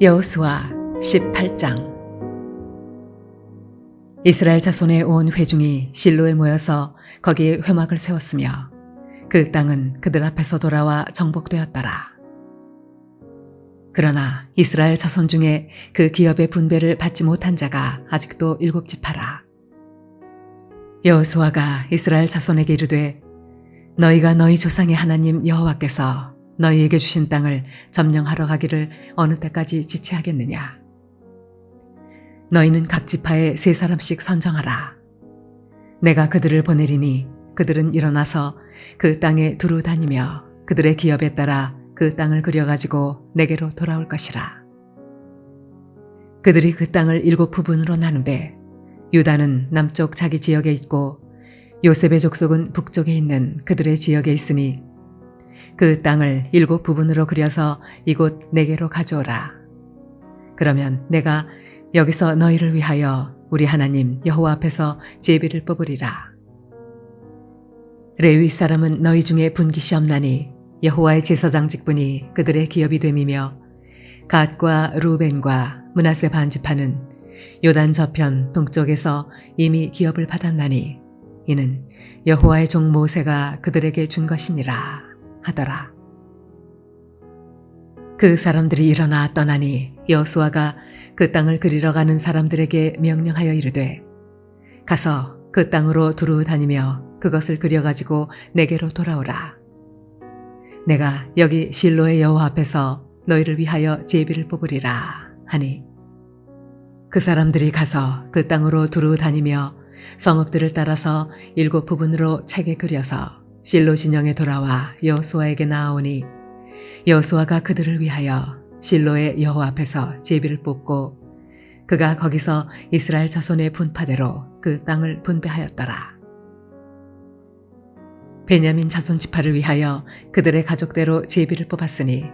여호수아 18장. 이스라엘 자손의 온 회중이 실로에 모여서 거기에 회막을 세웠으며 그 땅은 그들 앞에서 돌아와 정복되었더라. 그러나 이스라엘 자손 중에 그 기업의 분배를 받지 못한 자가 아직도 7지파라. 여호수아가 이스라엘 자손에게 이르되 너희가 너희 조상의 하나님 여호와께서 너희에게 주신 땅을 점령하러 가기를 어느 때까지 지체하겠느냐. 너희는 각 지파에 3사람씩 선정하라. 내가 그들을 보내리니 그들은 일어나서 그 땅에 두루 다니며 그들의 기업에 따라 그 땅을 그려가지고 내게로 돌아올 것이라. 그들이 그 땅을 7부분으로 나누되 유다는 남쪽 자기 지역에 있고 요셉의 족속은 북쪽에 있는 그들의 지역에 있으니 그 땅을 7부분으로 그려서 이곳 내게로 가져오라. 그러면 내가 여기서 너희를 위하여 우리 하나님 여호와 앞에서 제비를 뽑으리라. 레위 사람은 너희 중에 분깃이 없나니 여호와의 제사장 직분이 그들의 기업이 됨이며 갓과 루벤과 므낫세 반지파는 요단 저편 동쪽에서 이미 기업을 받았나니 이는 여호와의 종 모세가 그들에게 준 것이니라 하더라. 그 사람들이 일어나 떠나니 여호수아가 그 땅을 그리러 가는 사람들에게 명령하여 이르되 가서 그 땅으로 두루 다니며 그것을 그려가지고 내게로 돌아오라. 내가 여기 실로의 여호와 앞에서 너희를 위하여 제비를 뽑으리라 하니 그 사람들이 가서 그 땅으로 두루 다니며 성읍들을 따라서 7부분으로 책에 그려서 실로 진영에 돌아와 여호수아에게 나아오니 여호수아가 그들을 위하여 실로의 여호와 앞에서 제비를 뽑고 그가 거기서 이스라엘 자손의 분파대로 그 땅을 분배하였더라. 베냐민 자손 지파를 위하여 그들의 가족대로 제비를 뽑았으니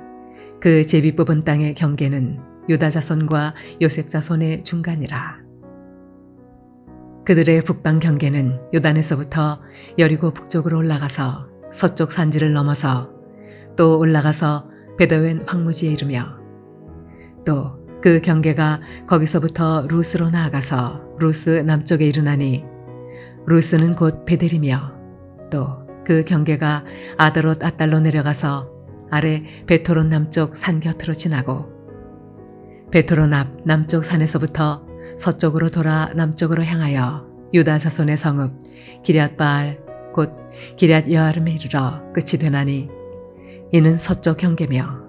그 제비 뽑은 땅의 경계는 유다 자손과 요셉 자손의 중간이라. 그들의 북방 경계는 요단에서부터 여리고 북쪽으로 올라가서 서쪽 산지를 넘어서 또 올라가서 베더웬 황무지에 이르며 또 그 경계가 거기서부터 루스로 나아가서 루스 남쪽에 이르나니 루스는 곧 베델이며 또 그 경계가 아다롯 아달로 내려가서 아래 베토론 남쪽 산 곁으로 지나고 베토론 앞 남쪽 산에서부터 서쪽으로 돌아 남쪽으로 향하여 유다 자손의 성읍 기럇바알 곧 기럇 여아름에 이르러 끝이 되나니 이는 서쪽 경계며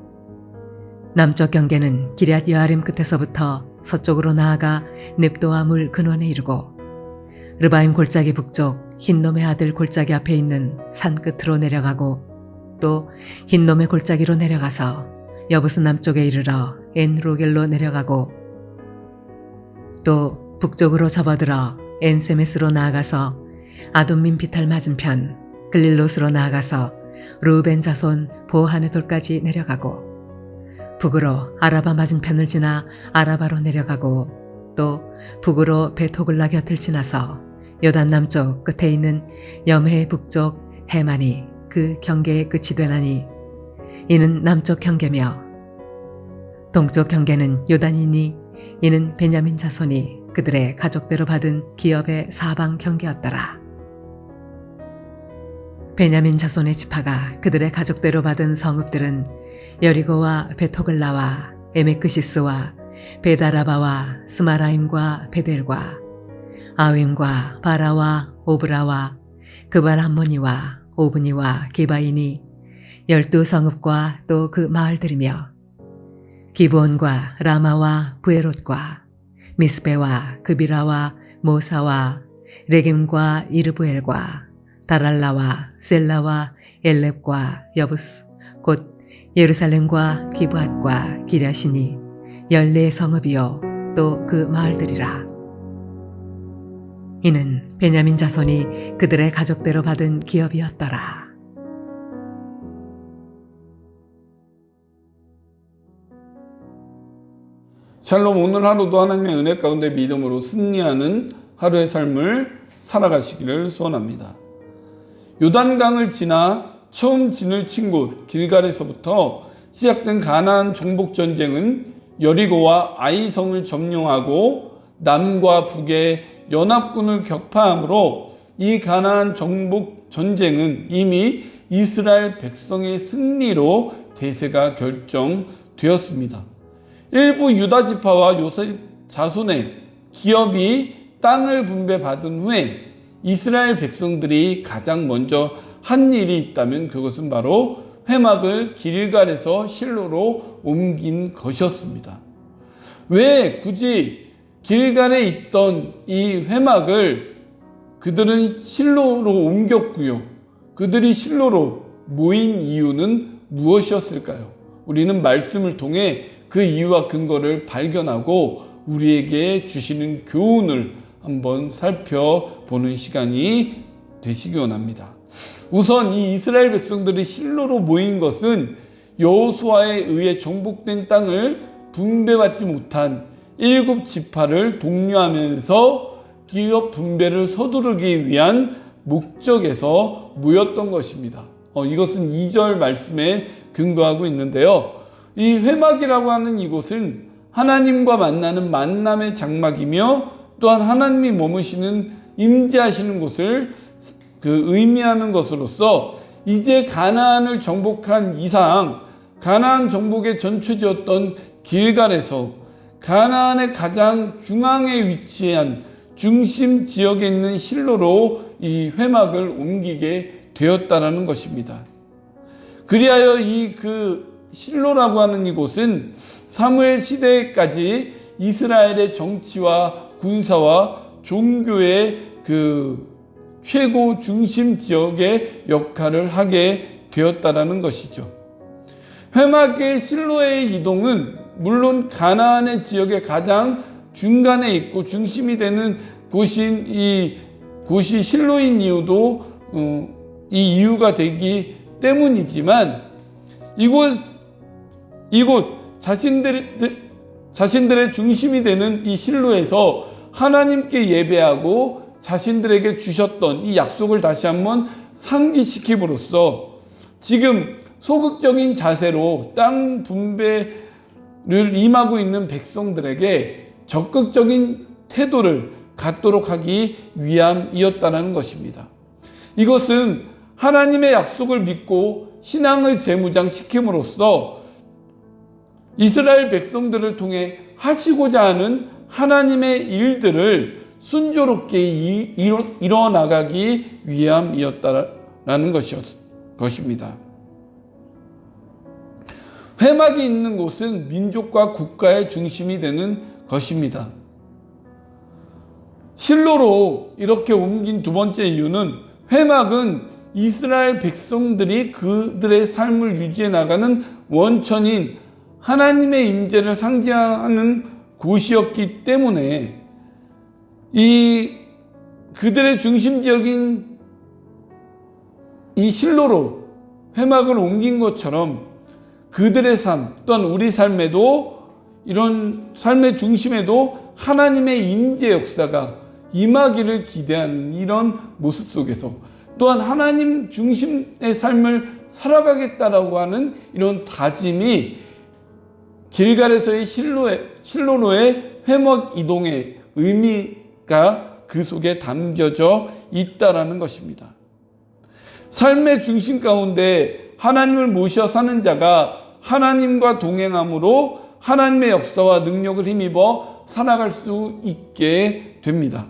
남쪽 경계는 기럇 여아림 끝에서부터 서쪽으로 나아가 넵도아 물 근원에 이르고 르바임 골짜기 북쪽 흰놈의 아들 골짜기 앞에 있는 산 끝으로 내려가고 또 흰놈의 골짜기로 내려가서 여부스 남쪽에 이르러 엔로겔로 내려가고 또 북쪽으로 접어들어 엔세메스로 나아가서 아돔민 비탈 맞은편 글릴롯으로 나아가서 루벤 자손 보한의 돌까지 내려가고 북으로 아라바 맞은편을 지나 아라바로 내려가고 또 북으로 베토글라 곁을 지나서 요단 남쪽 끝에 있는 염해 북쪽 해만이 그 경계의 끝이 되나니 이는 남쪽 경계며 동쪽 경계는 요단이니 이는 베냐민 자손이 그들의 가족대로 받은 기업의 사방 경계였더라. 베냐민 자손의 지파가 그들의 가족대로 받은 성읍들은 여리고와 베토글라와 에메크시스와 베다라바와 스마라임과 베델과 아윈과 바라와 오브라와 그발함모니와 오브니와 기바이니 12성읍과 또 그 마을들이며 기브온과 라마와 부에롯과 미스베와 그비라와 모사와 레겜과 이르부엘과 다랄라와 셀라와 엘렙과 여부스 곧 예루살렘과 기브앗과 기랴시니 14성읍이요 또 그 마을들이라. 이는 베냐민 자손이 그들의 가족대로 받은 기업이었더라. 샬롬, 오늘 하루도 하나님의 은혜 가운데 믿음으로 승리하는 하루의 삶을 살아가시기를 소원합니다. 요단강을 지나 처음 진을 친 곳 길갈에서부터 시작된 가나안 정복 전쟁은 여리고와 아이성을 점령하고 남과 북의 연합군을 격파함으로 이 가나안 정복 전쟁은 이미 이스라엘 백성의 승리로 대세가 결정되었습니다. 일부 유다 지파와 요셉 자손의 기업이 땅을 분배받은 후에 이스라엘 백성들이 가장 먼저 한 일이 있다면 그것은 바로 회막을 길갈에서 실로로 옮긴 것이었습니다. 왜 굳이 길갈에 있던 이 회막을 그들은 실로로 옮겼고요. 그들이 실로로 모인 이유는 무엇이었을까요? 우리는 말씀을 통해 그 이유와 근거를 발견하고 우리에게 주시는 교훈을 한번 살펴보는 시간이 되시기 원합니다. 우선 이 이스라엘 백성들이 실로로 모인 것은 여호수아에 의해 정복된 땅을 분배받지 못한 7 지파를 독려하면서 기업 분배를 서두르기 위한 목적에서 모였던 것입니다. 이것은 2절 말씀에 근거하고 있는데요. 이 회막이라고 하는 이곳은 하나님과 만나는 만남의 장막이며 또한 하나님이 머무시는 임재하시는 곳을 의미하는 것으로서 이제 가나안을 정복한 이상 가나안 정복의 전초지였던 길갈에서 가나안의 가장 중앙에 위치한 중심 지역에 있는 실로로 이 회막을 옮기게 되었다라는 것입니다. 그리하여 이 실로라고 하는 이곳은 사무엘 시대까지 이스라엘의 정치와 군사와 종교의 최고 중심 지역의 역할을 하게 되었다라는 것이죠. 회막의 실로의 이동은 물론 가나안의 지역의 가장 중간에 있고 중심이 되는 곳이 실로인 이유도 이 이유가 되기 때문이지만 이곳 자신들의 중심이 되는 이 실로에서 하나님께 예배하고 자신들에게 주셨던 이 약속을 다시 한번 상기시킴으로써 지금 소극적인 자세로 땅 분배를 임하고 있는 백성들에게 적극적인 태도를 갖도록 하기 위함이었다는 것입니다. 이것은 하나님의 약속을 믿고 신앙을 재무장시킴으로써 이스라엘 백성들을 통해 하시고자 하는 하나님의 일들을 순조롭게 이뤄나가기 위함이었다라는 것입니다. 회막이 있는 곳은 민족과 국가의 중심이 되는 것입니다. 실로로 이렇게 옮긴 두 번째 이유는 회막은 이스라엘 백성들이 그들의 삶을 유지해 나가는 원천인 하나님의 임재를 상징하는 곳이었기 때문에 그들의 중심 지역인 이 실로로 회막을 옮긴 것처럼 그들의 삶 또한 우리 삶에도 이런 삶의 중심에도 하나님의 임재 역사가 임하기를 기대하는 이런 모습 속에서 또한 하나님 중심의 삶을 살아가겠다라고 하는 이런 다짐이 길갈에서의 실로로의 회막 이동의 의미가 그 속에 담겨져 있다라는 것입니다. 삶의 중심 가운데 하나님을 모셔 사는 자가 하나님과 동행함으로 하나님의 역사와 능력을 힘입어 살아갈 수 있게 됩니다.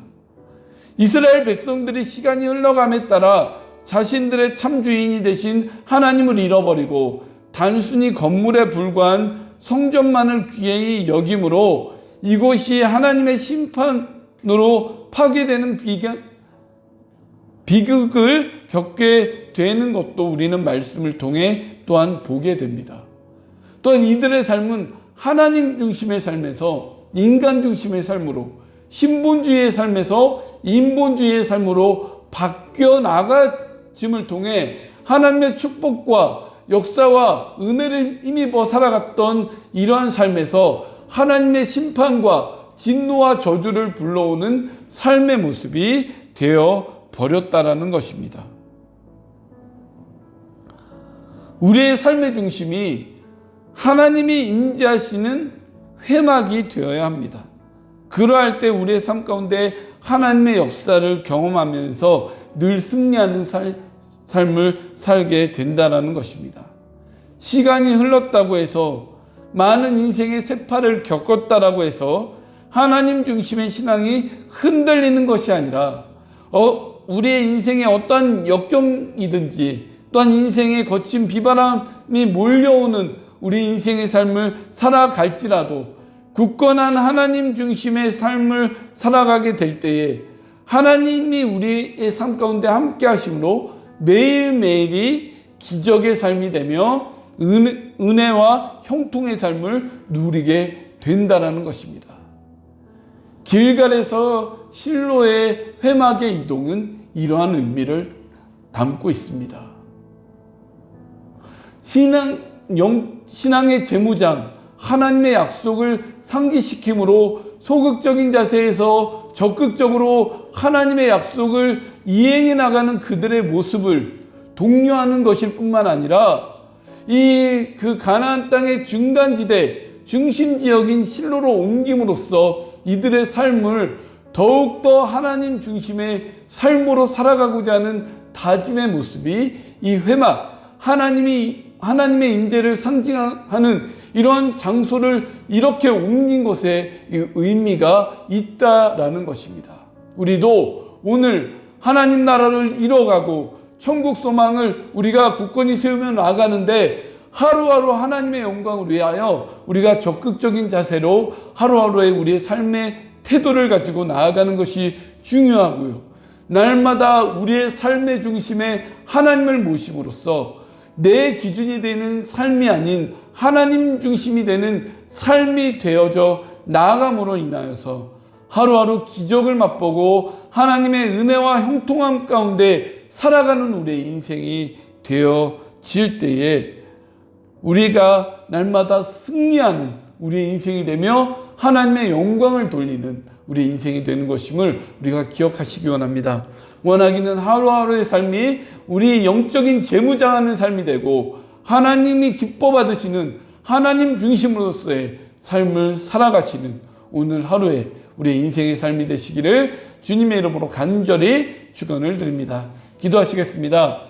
이스라엘 백성들이 시간이 흘러감에 따라 자신들의 참 주인이 되신 하나님을 잃어버리고 단순히 건물에 불과한 성전만을 귀히 여김으로 이곳이 하나님의 심판으로 파괴되는 비극을 겪게 되는 것도 우리는 말씀을 통해 또한 보게 됩니다. 또한 이들의 삶은 하나님 중심의 삶에서 인간 중심의 삶으로 신본주의의 삶에서 인본주의의 삶으로 바뀌어 나가짐을 통해 하나님의 축복과 역사와 은혜를 힘입어 살아갔던 이러한 삶에서 하나님의 심판과 진노와 저주를 불러오는 삶의 모습이 되어 버렸다라는 것입니다. 우리의 삶의 중심이 하나님이 임재하시는 회막이 되어야 합니다. 그러할 때 우리의 삶 가운데 하나님의 역사를 경험하면서 늘 승리하는 삶을 살게 된다는 것입니다. 시간이 흘렀다고 해서, 많은 인생의 세파를 겪었다라고 해서 하나님 중심의 신앙이 흔들리는 것이 아니라 우리의 인생에 어떠한 역경이든지 또한 인생의 거친 비바람이 몰려오는 우리 인생의 삶을 살아갈지라도 굳건한 하나님 중심의 삶을 살아가게 될 때에 하나님이 우리의 삶 가운데 함께 하심으로 매일매일이 기적의 삶이 되며 은혜와 형통의 삶을 누리게 된다는 것입니다. 길갈에서 실로의 회막의 이동은 이러한 의미를 담고 있습니다. 신앙의 재무장, 하나님의 약속을 상기시킴으로 소극적인 자세에서 적극적으로 하나님의 약속을 이행해 나가는 그들의 모습을 독려하는 것일 뿐만 아니라 그 가나안 땅의 중간지대, 중심지역인 실로로 옮김으로써 이들의 삶을 더욱더 하나님 중심의 삶으로 살아가고자 하는 다짐의 모습이 이 회막, 하나님의 임재를 상징하는 이런 장소를 이렇게 옮긴 것에 의미가 있다라는 것입니다. 우리도 오늘 하나님 나라를 이뤄가고 천국 소망을 우리가 굳건히 세우며 나아가는데 하루하루 하나님의 영광을 위하여 우리가 적극적인 자세로 하루하루의 우리의 삶의 태도를 가지고 나아가는 것이 중요하고요. 날마다 우리의 삶의 중심에 하나님을 모심으로써 내 기준이 되는 삶이 아닌 하나님 중심이 되는 삶이 되어져 나아감으로 인하여서 하루하루 기적을 맛보고 하나님의 은혜와 형통함 가운데 살아가는 우리의 인생이 되어질 때에 우리가 날마다 승리하는 우리의 인생이 되며 하나님의 영광을 돌리는 우리의 인생이 되는 것임을 우리가 기억하시기 원합니다. 원하기는 하루하루의 삶이 우리 영적인 재무장하는 삶이 되고 하나님이 기뻐 받으시는 하나님 중심으로서의 삶을 살아가시는 오늘 하루에 우리의 인생의 삶이 되시기를 주님의 이름으로 간절히 축원을 드립니다. 기도하시겠습니다.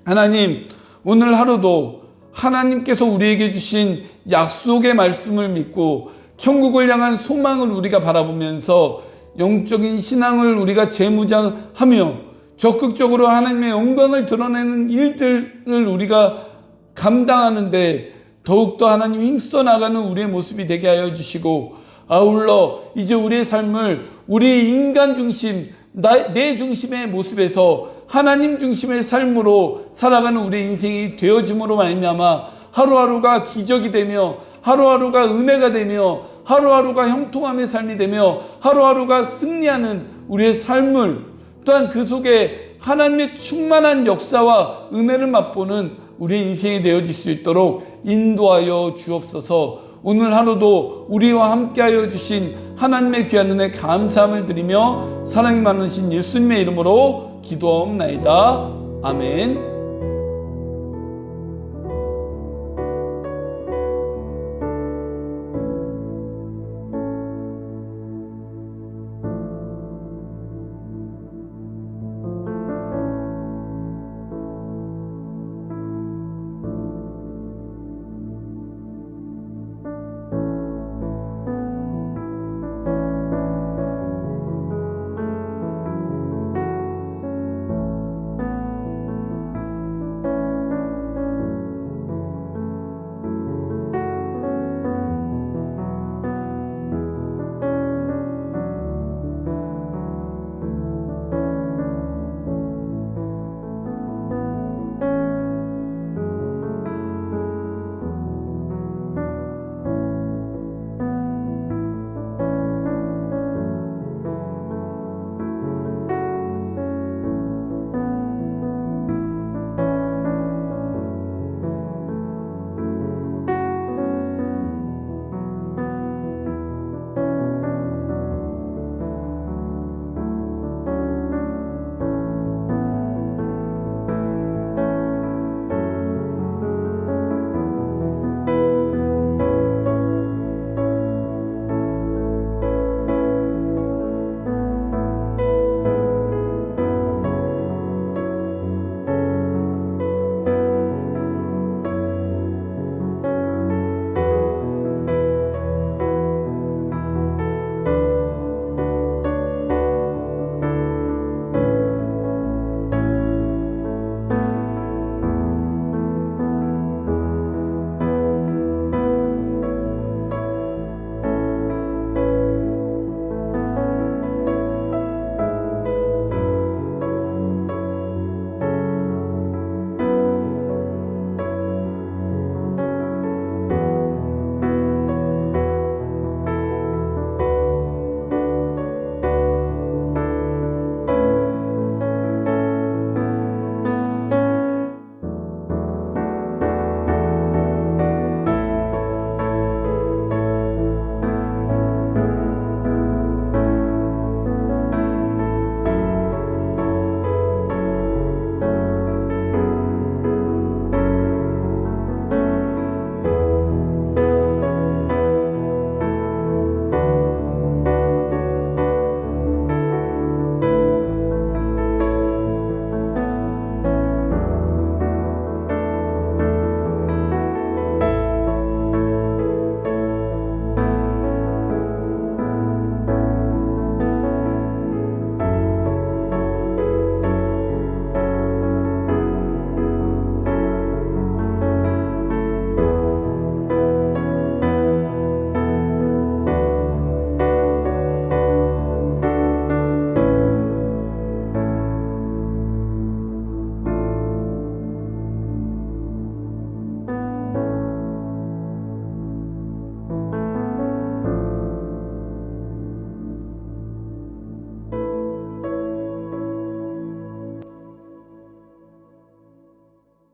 하나님, 오늘 하루도 하나님께서 우리에게 주신 약속의 말씀을 믿고 천국을 향한 소망을 우리가 바라보면서 영적인 신앙을 우리가 재무장하며 적극적으로 하나님의 영광을 드러내는 일들을 우리가 감당하는데 더욱더 하나님 힘써 나가는 우리의 모습이 되게 하여 주시고, 아울러 이제 우리의 삶을 우리 인간 중심, 내 중심의 모습에서 하나님 중심의 삶으로 살아가는 우리의 인생이 되어짐으로 말미암아 하루하루가 기적이 되며 하루하루가 은혜가 되며 하루하루가 형통함의 삶이 되며 하루하루가 승리하는 우리의 삶을, 또한 그 속에 하나님의 충만한 역사와 은혜를 맛보는 우리의 인생이 되어질 수 있도록 인도하여 주옵소서. 오늘 하루도 우리와 함께하여 주신 하나님의 귀한 은혜 감사함을 드리며 사랑이 많으신 예수님의 이름으로 기도하옵나이다. 아멘.